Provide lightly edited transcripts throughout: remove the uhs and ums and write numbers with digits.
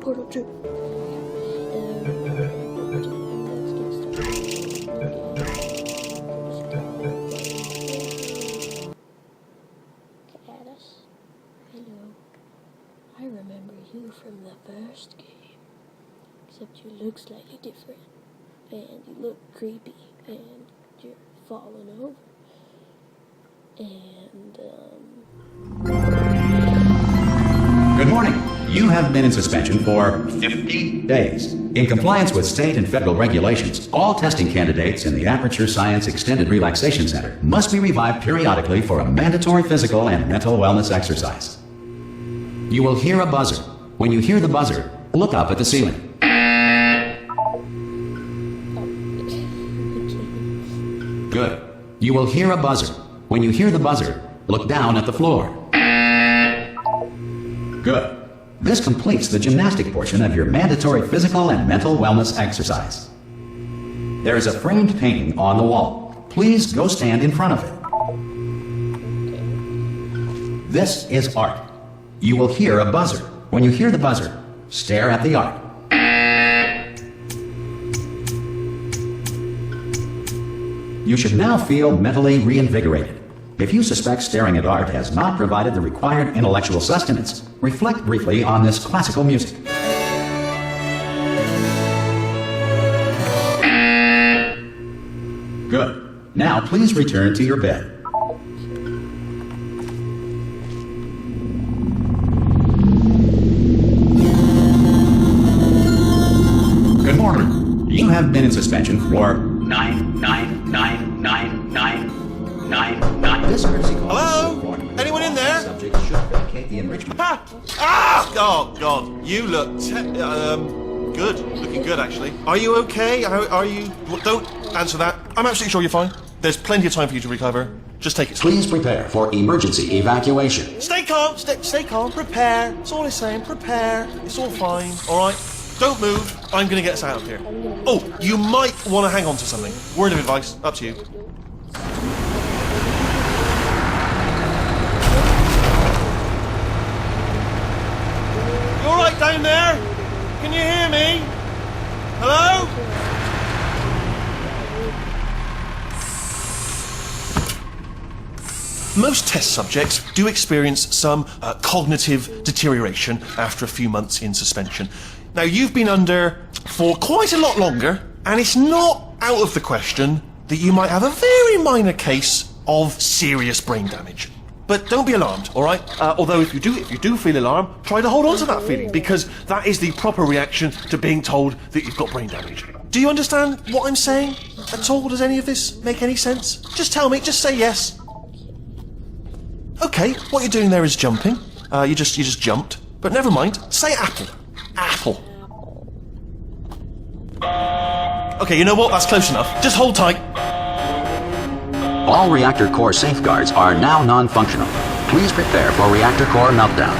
Portal 2. Caddis, hello. I remember you from the first game. Except you look slightly different. And you look creepy. And you're falling over. And, Good morning. You have been in suspension for 50 days. In compliance with state and federal regulations, all testing candidates in the Aperture Science Extended Relaxation Center must be revived periodically for a mandatory physical and mental wellness exercise. You will hear a buzzer. When you hear the buzzer, look up at the ceiling. Good. You will hear a buzzer. When you hear the buzzer, look down at the floor. Good. This completes the gymnastic portion of your mandatory physical and mental wellness exercise. There is a framed painting on the wall. Please go stand in front of it. This is art. You will hear a buzzer. When you hear the buzzer, stare at the art. You should now feel mentally reinvigorated. If you suspect staring at art has not provided the required intellectual sustenance, reflect briefly on this classical music. Good. Now please return to your bed. Good morning. You have been in suspension for 99999. This courtesy call. Hello? Anyone in there? Subject should vacate the enrichment. Ah! Oh, God. You look good. Looking good, actually. Are you okay? Are you... Don't answer that. I'm absolutely sure you're fine. There's plenty of time for you to recover. Just take it slow. Please prepare for emergency evacuation. Stay calm. Stay calm. Prepare. That's all I'm saying. Prepare. It's all fine. All right? Don't move. I'm going to get us out of here. Oh, you might want to hang on to something. Word of advice. Up to you. You all right down there? Can you hear me? Hello? Most test subjects do experience some cognitive deterioration after a few months in suspension. Now, you've been under for quite a lot longer, and it's not out of the question that you might have a very minor case of serious brain damage. But don't be alarmed, all right? Although if you do feel alarmed, try to hold on to that feeling, because that is the proper reaction to being told that you've got brain damage. Do you understand what I'm saying at all? Does any of this make any sense? Just tell me. Just say yes. Okay, what you're doing there is jumping. You just jumped. But never mind. Say apple. Apple. Okay, you know what? That's close enough. Just hold tight. All reactor core safeguards are now non-functional. Please prepare for reactor core meltdown.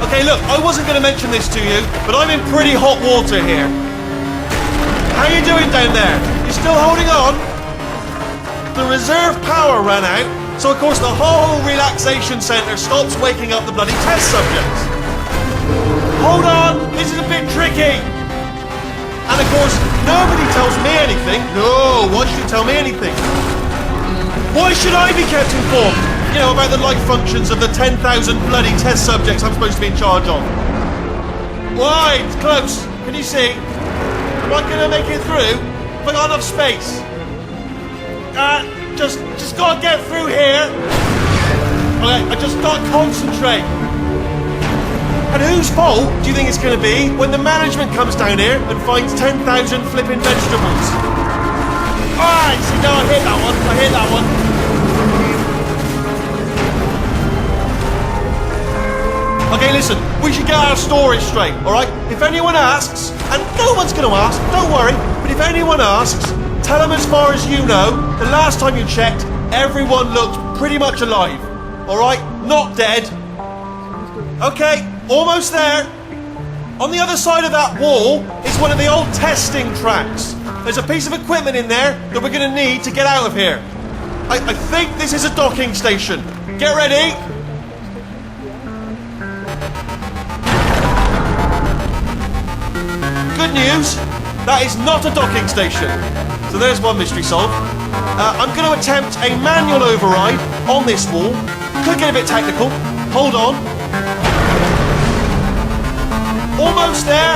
Okay, look, I wasn't going to mention this to you, but I'm in pretty hot water here. How you doing down there? You still holding on? The reserve power ran out, so of course the whole relaxation centre stops waking up the bloody test subjects. Hold on, this is a bit tricky. And of course, nobody tells me anything. No, why should you tell me anything? Why should I be kept informed? You know, about the life functions of the 10,000 bloody test subjects I'm supposed to be in charge of. Why? It's close. Can you see? Am I going to make it through? Have I got enough space? Just gotta get through here. Okay, I just gotta concentrate. And whose fault do you think it's going to be when the management comes down here and finds 10,000 flipping vegetables? Alright, see, now I hit that one. I hit that one. Okay, listen, we should get our story straight, alright? If anyone asks, and no one's going to ask, don't worry, but if anyone asks, tell them as far as you know, the last time you checked, everyone looked pretty much alive. Alright? Not dead. Okay, almost there. On the other side of that wall is one of the old testing tracks. There's a piece of equipment in there that we're going to need to get out of here. I think this is a docking station. Get ready. good news. That is not a docking station. So there's one mystery solved. I'm going to attempt a manual override on this wall. Could get a bit technical. Hold on. Almost there.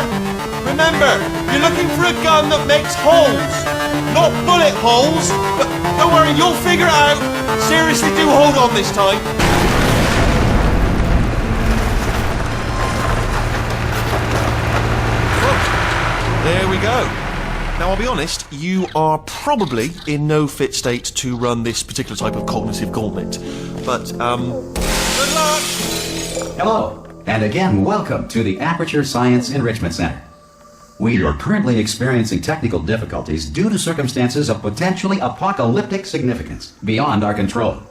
Remember, you're looking for a gun that makes holes. Not bullet holes. But don't worry, you'll figure it out. Seriously, do hold on this time. There we go. Now, I'll be honest, you are probably in no fit state to run this particular type of cognitive gauntlet. But, good luck! Hello, and again, welcome to the Aperture Science Enrichment Center. We are currently experiencing technical difficulties due to circumstances of potentially apocalyptic significance beyond our control.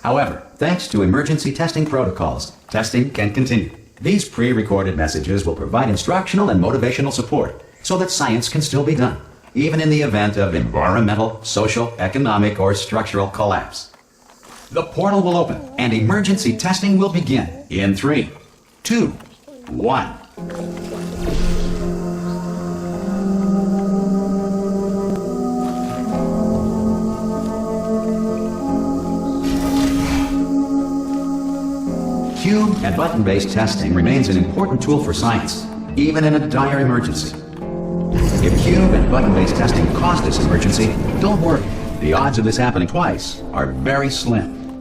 However, thanks to emergency testing protocols, testing can continue. These pre-recorded messages will provide instructional and motivational support so that science can still be done, even in the event of environmental, social, economic, or structural collapse. The portal will open and emergency testing will begin in 3, 2, 1. Cube and button-based testing remains an important tool for science, even in a dire emergency. If cube and button-based testing caused this emergency, don't worry. The odds of this happening twice are very slim.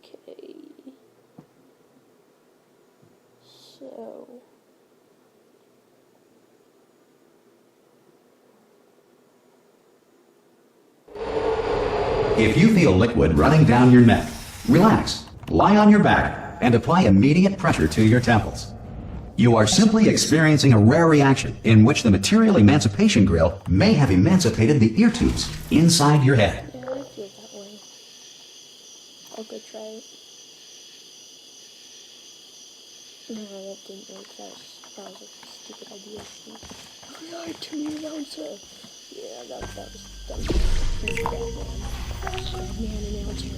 Okay. So... If you feel liquid running down your neck, relax, lie on your back, and apply immediate pressure to your temples. You are simply experiencing a rare reaction in which the material emancipation grill may have emancipated the ear tubes inside your head. Yeah, I feel that way. I'll go try it. No, that didn't work. That was a stupid idea. I lied to me, announcer. Yeah, that was Batman announcer.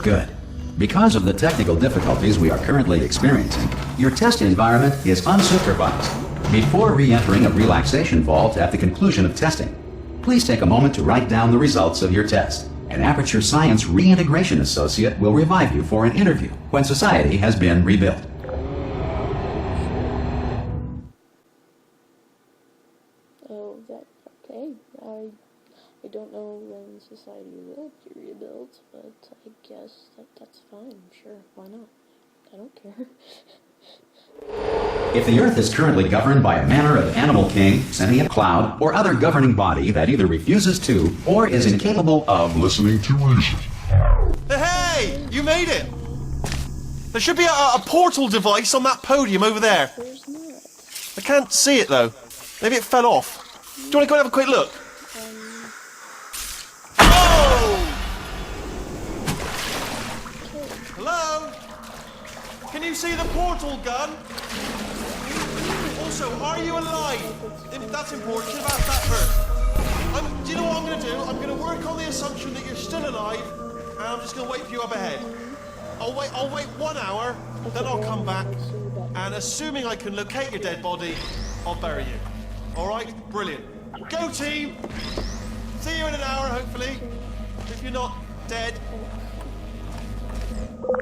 Good. Because of the technical difficulties we are currently experiencing, your test environment is unsupervised. Before re-entering a relaxation vault at the conclusion of testing, please take a moment to write down the results of your test. An Aperture Science Reintegration Associate will revive you for an interview when society has been rebuilt. Oh, that, okay. I don't know when society will be rebuilt, but I guess that's fine. Sure, why not? I don't care. If the Earth is currently governed by a manner of animal king, sentient cloud, or other governing body that either refuses to or is incapable of listening to reason. Hey! You made it! There should be a portal device on that podium over there. There's not. I can't see it though. Maybe it fell off. Do you want to go and have a quick look? Oh! Hello? Can you see the portal gun? Also, are you alive? That's important. Should have asked that first. Do you know what I'm going to do? I'm going to work on the assumption that you're still alive, and I'm just going to wait for you up ahead. I'll wait 1 hour, then I'll come back, and assuming I can locate your dead body, I'll bury you. All right? Brilliant. Go team! See you in an hour, hopefully. If you're not dead.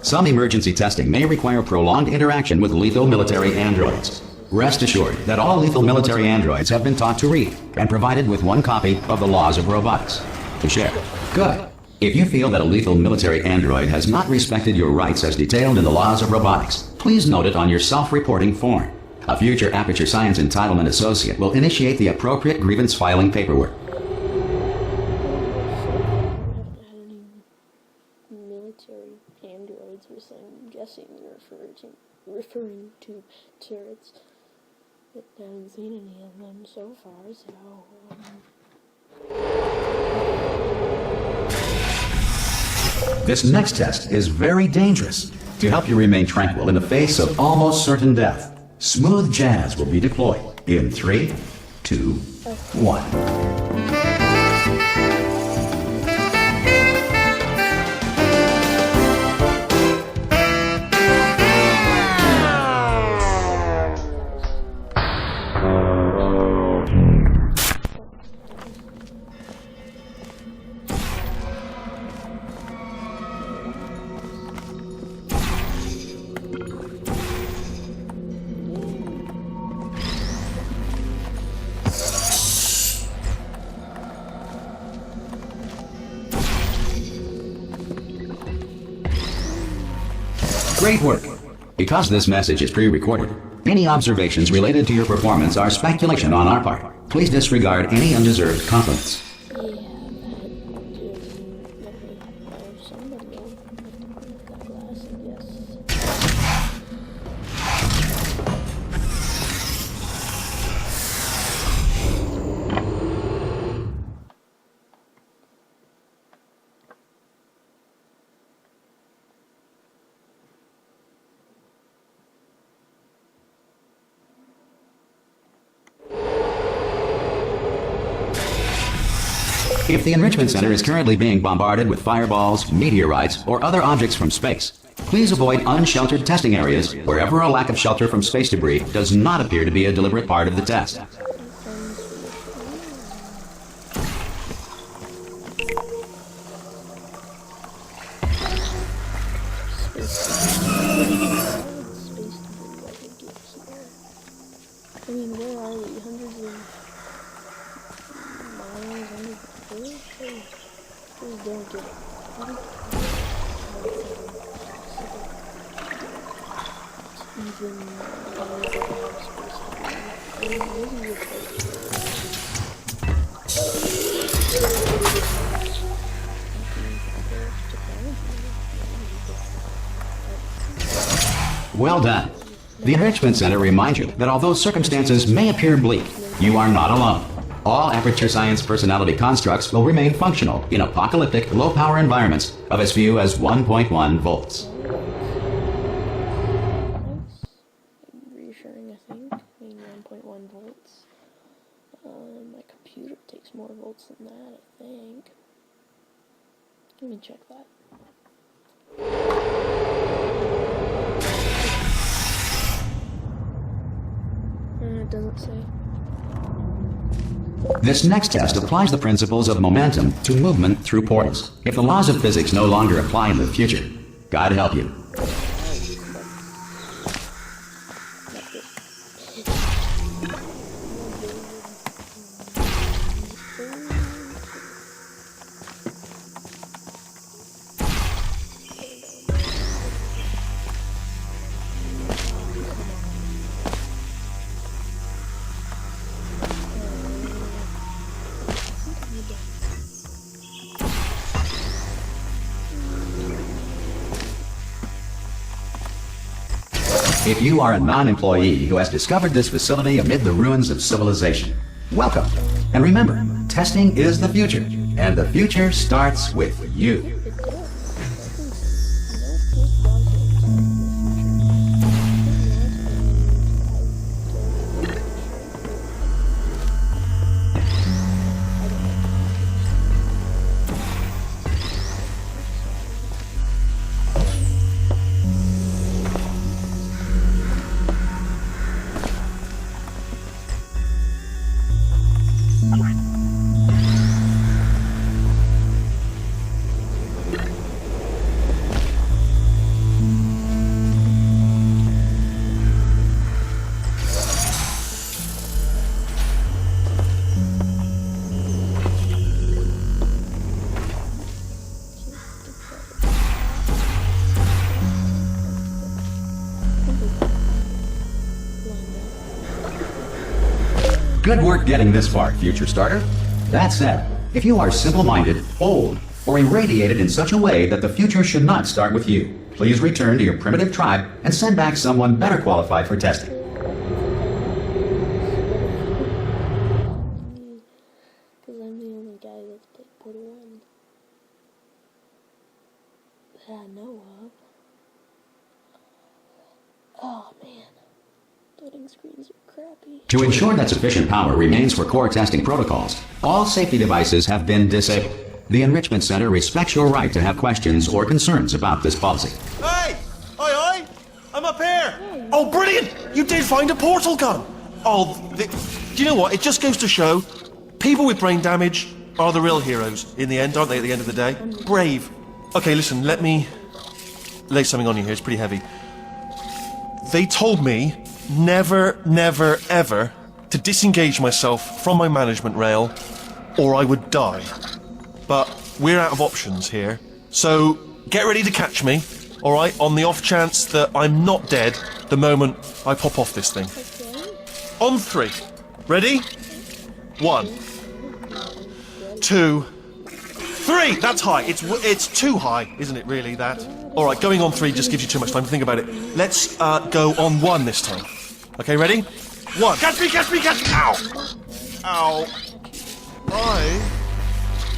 Some emergency testing may require prolonged interaction with lethal military androids. Rest assured that all lethal military androids have been taught to read and provided with 1 copy of the Laws of Robotics to share. Good. If you feel that a lethal military android has not respected your rights as detailed in the Laws of Robotics, please note it on your self-reporting form. A future Aperture Science Entitlement Associate will initiate the appropriate grievance filing paperwork. referring to turrets. But I haven't seen any of them so far, so... This next test is very dangerous. To help you remain tranquil in the face of almost certain death, smooth jazz will be deployed in 3, 2, 1. Great work! Because this message is pre-recorded, any observations related to your performance are speculation on our part. Please disregard any undeserved compliments. Yeah, that somebody got glass, I guess. If the Enrichment Center is currently being bombarded with fireballs, meteorites, or other objects from space, please avoid unsheltered testing areas wherever a lack of shelter from space debris does not appear to be a deliberate part of the test. I mean, where are we? Hundreds of miles under the earth? Please don't get it. Even Well done. The Enrichment Center reminds you that although circumstances may appear bleak, you are not alone. All Aperture Science personality constructs will remain functional in apocalyptic, low-power environments of as few as 1.1 volts. reassuring, I think. I mean, 1.1 volts. My computer takes more volts than that, I think. Let me check that. It doesn't say. This next test applies the principles of momentum to movement through portals. If the laws of physics no longer apply in the future, God help you. If you are a non-employee who has discovered this facility amid the ruins of civilization, welcome. And remember, testing is the future, and the future starts with you. Good work getting this far, future starter. That said, if you are simple-minded, old, or irradiated in such a way that the future should not start with you, Please return to your primitive tribe and send back someone better qualified for testing. Because I'm the only guy that's played Portal 1 that I know of. Oh man, loading screens are crappy. To ensure that sufficient power remains for core testing protocols, all safety devices have been disabled. The Enrichment Center respects your right to have questions or concerns about this policy. Hey! Oi! I'm up here! Oh, brilliant! You did find a portal gun! Oh, do you know what? It just goes to show, people with brain damage are the real heroes in the end, aren't they, at the end of the day? Brave. Okay, listen, let me lay something on you here. It's pretty heavy. They told me never, never, ever to disengage myself from my management rail or I would die. But we're out of options here. So get ready to catch me, alright, on the off chance that I'm not dead the moment I pop off this thing. Okay. On 3. Ready? 1, 2, 3! That's high. It's too high, isn't it, really, that? Alright, going on 3 just gives you too much time to think about it. Let's go on 1 this time. Okay, ready? 1. Catch me, catch me, catch me! Ow! Ow.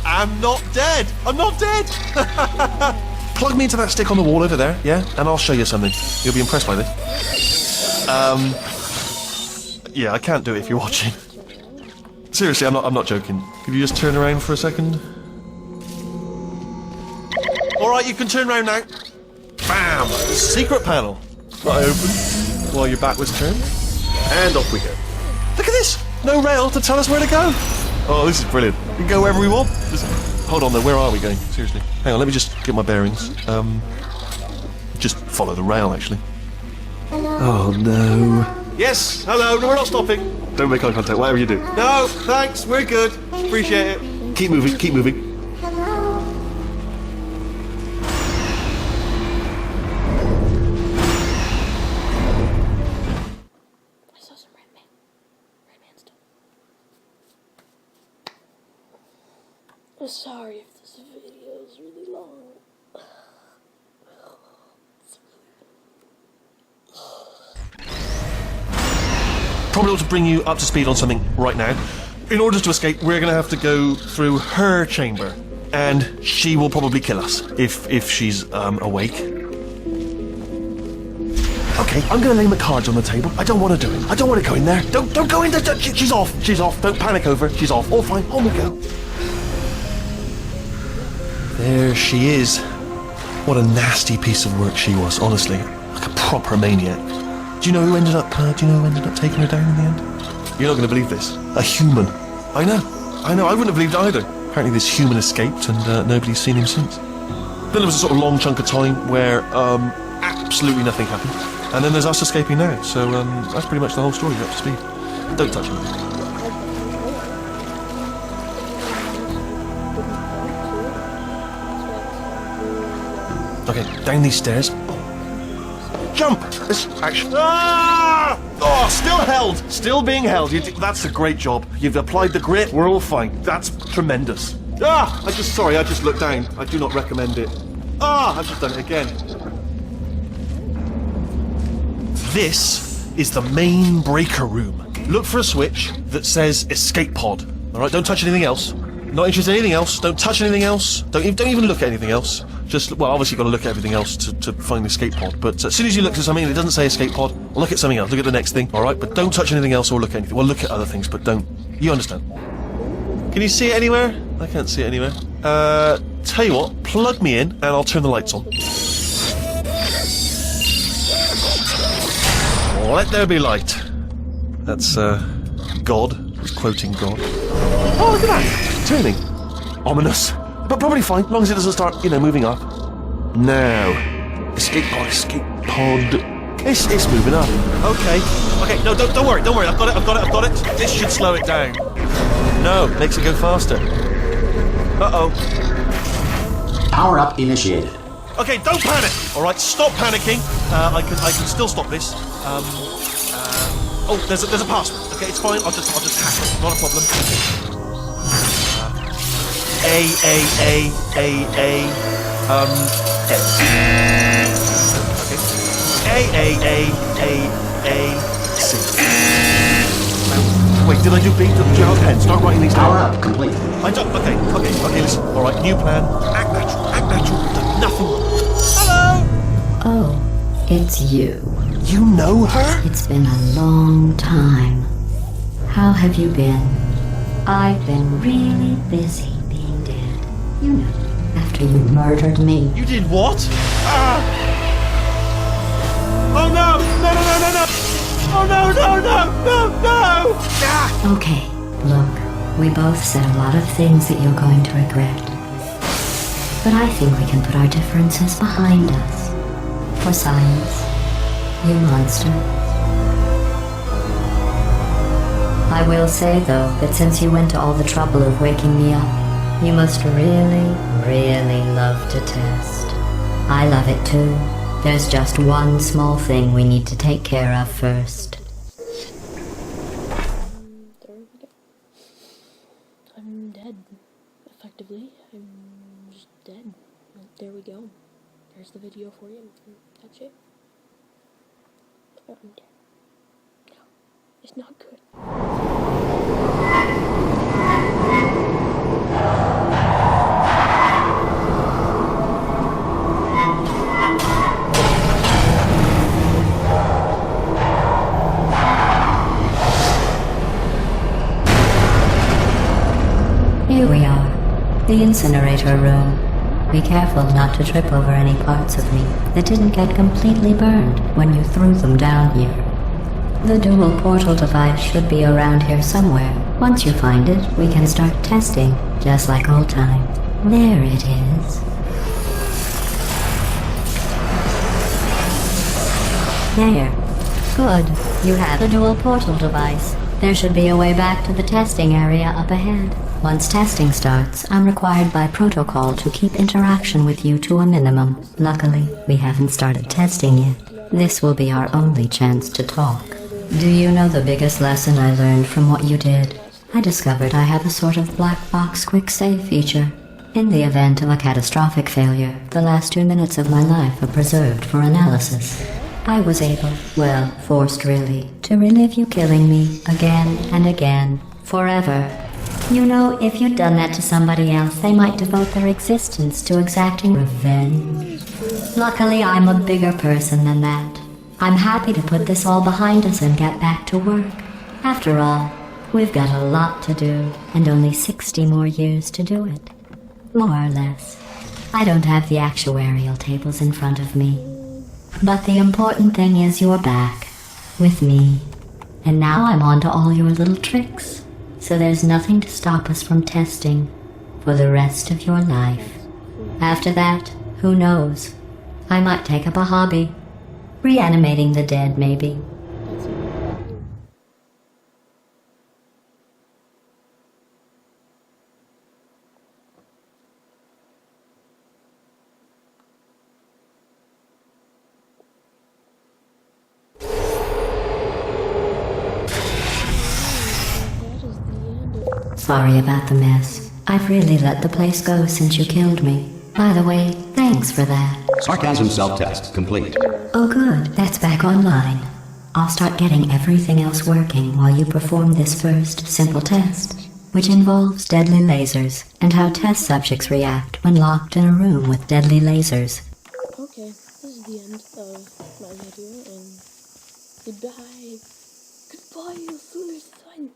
I am not dead! I'm not dead! Plug me into that stick on the wall over there, yeah? And I'll show you something. You'll be impressed by this. Yeah, I can't do it if you're watching. Seriously, I'm not joking. Could you just turn around for a second? Alright, you can turn around now. Bam! Secret panel. That I opened while your back was turned. And off we go. Look at this! No rail to tell us where to go. Oh, this is brilliant. We can go wherever we want. Hold on though, where are we going? Seriously. Hang on, let me just get my bearings. Just follow the rail, actually. Hello. Oh, no. Yes, hello, no, we're not stopping. Don't make eye contact, whatever you do. No, thanks, we're good. Appreciate it. Keep moving, keep moving. I saw some red man. Red man stuff. I'm sorry if this video is really long. Probably ought to bring you up to speed on something right now. In order to escape, we're going to have to go through her chamber. And she will probably kill us, if she's awake. Okay, I'm going to lay my cards on the table. I don't want to do it. I don't want to go in there. Don't go in there. She's off. She's off. Don't panic over. She's off. All fine. On we go. There she is. What a nasty piece of work she was, honestly. Like a proper maniac. Do you know who ended up taking her down in the end? You're not going to believe this. A human. I know. I wouldn't have believed it either. Apparently this human escaped and nobody's seen him since. Then there was a sort of long chunk of time where absolutely nothing happened. And then there's us escaping now. So that's pretty much the whole story. You're up to speed. Don't touch me. Okay, down these stairs. Jump! This action. Ah! Oh, still held. Still being held. That's a great job. You've applied the grit. We're all fine. That's tremendous. Ah! I just looked down. I do not recommend it. Ah! I've just done it again. This is the main breaker room. Look for a switch that says escape pod. All right, don't touch anything else. Not interested in anything else. Don't touch anything else. Don't even look at anything else. Just, well, obviously you've got to look at everything else to find the escape pod. But as soon as you look at something and it doesn't say escape pod, look at something else. Look at the next thing, all right? But don't touch anything else or look at anything. Well, look at other things, but don't. You understand? Can you see it anywhere? I can't see it anywhere. Tell you what, plug me in and I'll turn the lights on. Let there be light. That's, God. He's quoting God. Oh, look at that. Turning. Ominous. But probably fine, as long as it doesn't start, moving up. Now. Escape pod. It's moving up. Okay, no, don't worry. I've got it. This should slow it down. No, makes it go faster. Uh-oh. Power up initiated. Okay, don't panic. All right, stop panicking. I can still stop this. Oh, there's a password. Okay, it's fine. I'll just hack it. Not a problem. A. A-A-A-A-A-C. Wait, did I do B? Pen, start writing these Power down. up. Complete. I don't, okay, listen. All right, new plan. Act natural, nothing. Hello! Oh, it's you. You know her? It's been a long time. How have you been? I've been really busy being dead. You know, after you murdered me. You did what? Ah! Oh no! No! Oh no! Ah! Okay, look, we both said a lot of things that you're going to regret. But I think we can put our differences behind us. For science, you monster. I will say, though, that since you went to all the trouble of waking me up, you must really, really love to test. I love it too. There's just one small thing we need to take care of first. There we go. I'm dead. Effectively, I'm just dead. There we go. There's the video for you. That's it. I'm dead. No, it's not good. Here we are, the incinerator room. Be careful not to trip over any parts of me that didn't get completely burned when you threw them down here. The dual portal device should be around here somewhere. Once you find it, we can start testing, just like old times. There it is. There. Good. You have the dual portal device. There should be a way back to the testing area up ahead. Once testing starts, I'm required by protocol to keep interaction with you to a minimum. Luckily, we haven't started testing yet. This will be our only chance to talk. Do you know the biggest lesson I learned from what you did? I discovered I have a sort of black box quick save feature. In the event of a catastrophic failure, the last 2 minutes of my life are preserved for analysis. I was able, well, forced really, to relive you killing me again and again, forever. You know, if you'd done that to somebody else, they might devote their existence to exacting revenge. Luckily, I'm a bigger person than that. I'm happy to put this all behind us and get back to work. After all, we've got a lot to do, and only 60 more years to do it. More or less. I don't have the actuarial tables in front of me. But the important thing is you're back, with me. And now I'm on to all your little tricks. So there's nothing to stop us from testing for the rest of your life. After that, who knows? I might take up a hobby. Reanimating the dead, maybe. Sorry about the mess. I've really let the place go since you killed me. By the way, thanks for that. Sarcasm self-test complete. Oh good, that's back online. I'll start getting everything else working while you perform this first, simple test, which involves deadly lasers and how test subjects react when locked in a room with deadly lasers. Okay, this is the end of my video, and goodbye. Goodbye, you foolish son.